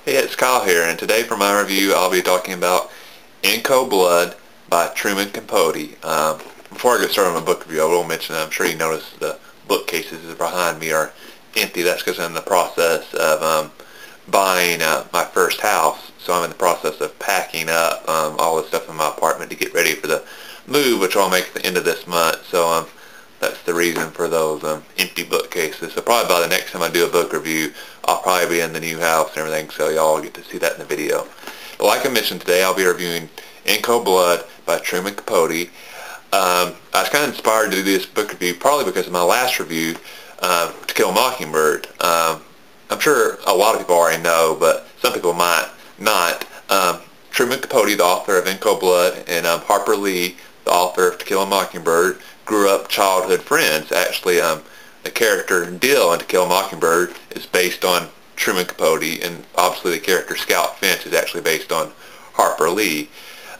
Hey, it's Kyle here, and today for my review I'll be talking about In Cold Blood by Truman Capote. Before I get started on my book review, I will mention that I'm sure you noticed the bookcases behind me are empty. That's because I'm in the process of buying my first house, so I'm in the process of packing up all the stuff in my apartment to get ready for the move, which I'll make at the end of this month. So that's the reason for those empty bookcases. So probably by the next time I do a book review, I'll probably be in the new house and everything, so y'all get to see that in the video. But like I mentioned, today I'll be reviewing In Cold Blood by Truman Capote. I was kind of inspired to do this book review probably because of my last review, To Kill a Mockingbird. I'm sure a lot of people already know, but some people might not. Truman Capote, the author of In Cold Blood, and Harper Lee, the author of To Kill a Mockingbird, grew up childhood friends. Actually, the character Dill in To Kill a Mockingbird is based on Truman Capote, and obviously the character Scout Finch is actually based on Harper Lee.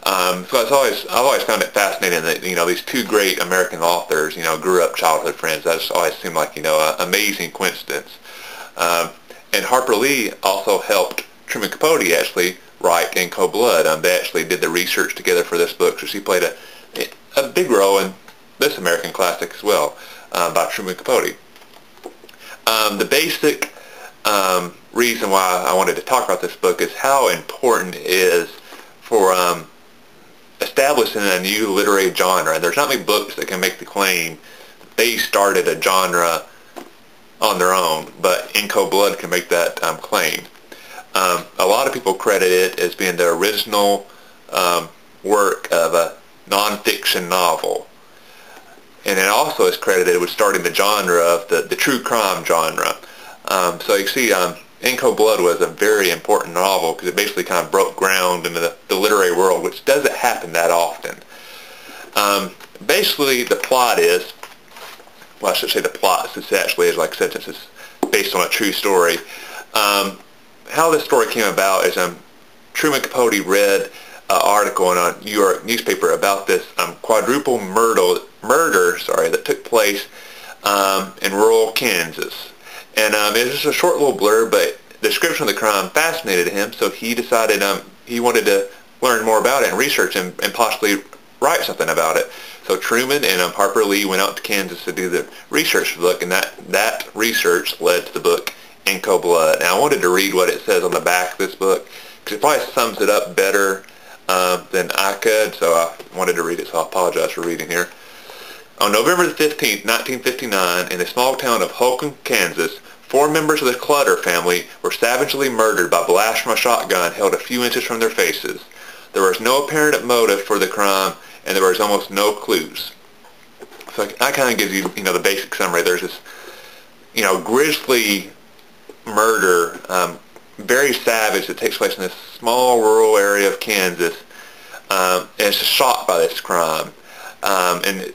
So I've always found it fascinating that these two great American authors grew up childhood friends. That's always seemed like an amazing coincidence. And Harper Lee also helped Truman Capote actually write In Cold Blood. They actually did the research together for this book, so she played a big role in this American classic as well, by Truman Capote. The basic reason why I wanted to talk about this book is how important it is for establishing a new literary genre. And there's not many books that can make the claim that they started a genre on their own, but In Cold Blood can make that claim. A lot of people credit it as being the original work of a nonfiction novel. And it also is credited with starting the genre of the true crime genre. So you see, In Cold Blood was a very important novel because it basically kind of broke ground into the literary world, which doesn't happen that often. Basically, the plot is, well, I should say the plot, since it actually is, like I said, since it's based on a true story. How this story came about is Truman Capote read an article in a New York newspaper about this quadruple murder that took place in rural Kansas. And it was just a short little blurb, but the description of the crime fascinated him, so he decided he wanted to learn more about it and research and possibly write something about it. So Truman and Harper Lee went out to Kansas to do the research for the book, and that research led to the book In Cold Blood. Now I wanted to read what it says on the back of this book, because it probably sums it up better than I could, so I wanted to read it, so I apologize for reading here. On November the 15th, 1959, in the small town of Holcomb, Kansas, 4 members of the Clutter family were savagely murdered by blasts from a shotgun held a few inches from their faces. There was no apparent motive for the crime, and there was almost no clues. So that kind of gives you, the basic summary. There's this, grisly murder, very savage, that takes place in this small rural area of Kansas, and it's just shocked by this crime. And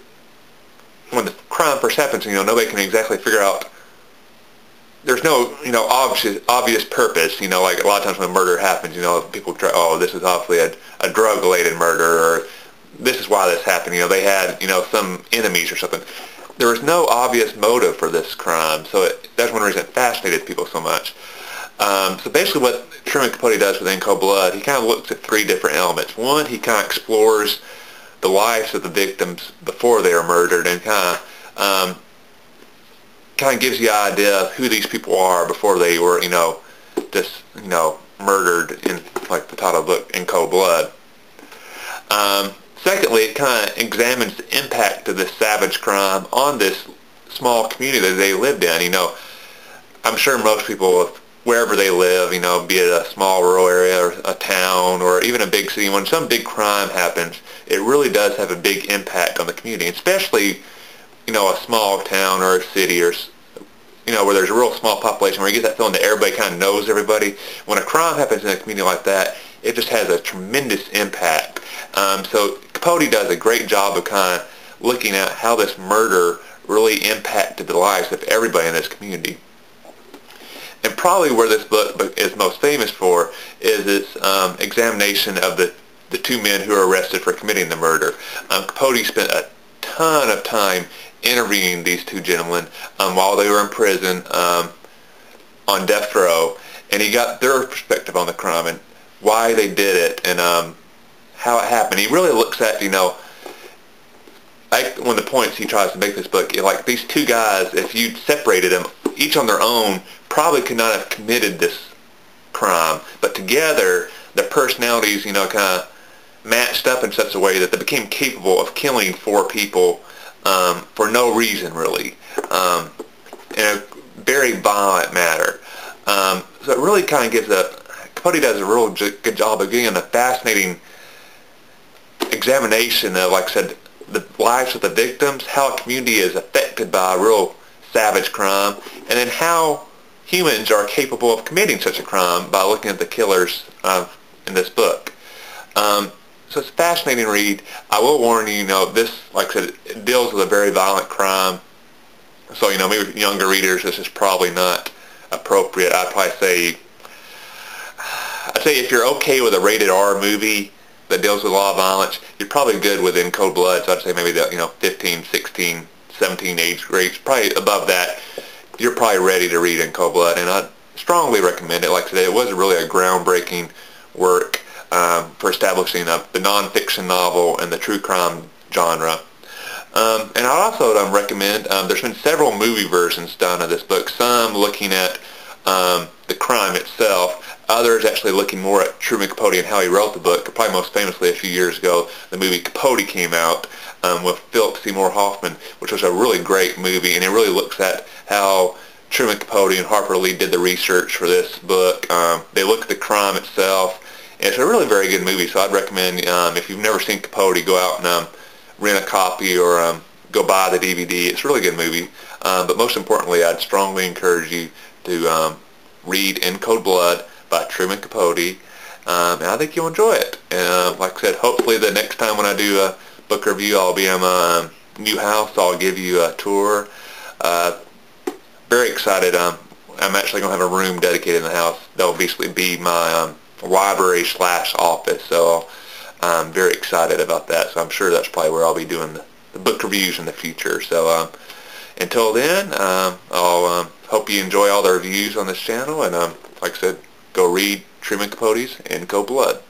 when the crime first happens, nobody can exactly figure out. There's no, obvious purpose. Like a lot of times when murder happens, people try, oh, this is obviously a drug-related murder, or this is why this happened. They had, some enemies or something. There was no obvious motive for this crime, so that's one reason it fascinated people so much. So basically what Truman Capote does with In Cold Blood, he kind of looks at 3 different elements. One, he kind of explores the lives of the victims before they were murdered, and kind of gives you an idea of who these people are before they were, just, murdered in, like the title of the book, In Cold Blood. Secondly, it kind of examines the impact of this savage crime on this small community that they lived in. I'm sure most people, wherever they live, be it a small rural area or a town or even a big city, when some big crime happens, it really does have a big impact on the community, especially, a small town or a city or, where there's a real small population, where you get that feeling that everybody kind of knows everybody. When a crime happens in a community like that, it just has a tremendous impact. So Capote does a great job of kind of looking at how this murder really impacted the lives of everybody in this community. And probably where this book is most famous for is its examination of the 2 men who were arrested for committing the murder. Capote spent a ton of time interviewing these 2 gentlemen while they were in prison on death row, and he got their perspective on the crime and why they did it and how it happened. He really looks at, like one of the points he tries to make this book, like these two guys, if you separated them, each on their own, probably could not have committed this crime, but together their personalities, kind of matched up in such a way that they became capable of killing four people for no reason, really, in a very violent manner. So it really kind of gives Capote does a real good job of giving a fascinating examination of, like I said, the lives of the victims, how a community is affected by a real savage crime, and then how humans are capable of committing such a crime by looking at the killers in this book. So it's a fascinating read. I will warn you, this, like I said, it deals with a very violent crime. So, maybe younger readers, this is probably not appropriate. I'd say if you're okay with a rated R movie that deals with a lot of violence, you're probably good with In Cold Blood. So I'd say maybe the 15, 16, 17 age grades. Probably above that, you're probably ready to read In Cold Blood, and I'd strongly recommend it. Like I said, it was really a groundbreaking work for establishing the nonfiction novel and the true crime genre. And I'd also recommend, there's been several movie versions done of this book, some looking at the crime itself, others actually looking more at Truman Capote and how he wrote the book. Probably most famously a few years ago, the movie Capote came out with Philip Seymour Hoffman, which was a really great movie, and it really looks at how Truman Capote and Harper Lee did the research for this book. They look at the crime itself. It's a really very good movie, so I'd recommend, if you've never seen Capote, go out and rent a copy or go buy the DVD. It's a really good movie. But most importantly, I'd strongly encourage you to read In Cold Blood by Truman Capote, and I think you'll enjoy it. And like I said, hopefully the next time when I do a book review, I'll be in my new house. I'll give you a tour. Very excited. I'm actually going to have a room dedicated in the house that will basically be my library/office, so I'm very excited about that. So I'm sure that's probably where I'll be doing the book reviews in the future. So until then, I'll hope you enjoy all the reviews on this channel, and like I said, go read Truman Capote's In Cold Blood.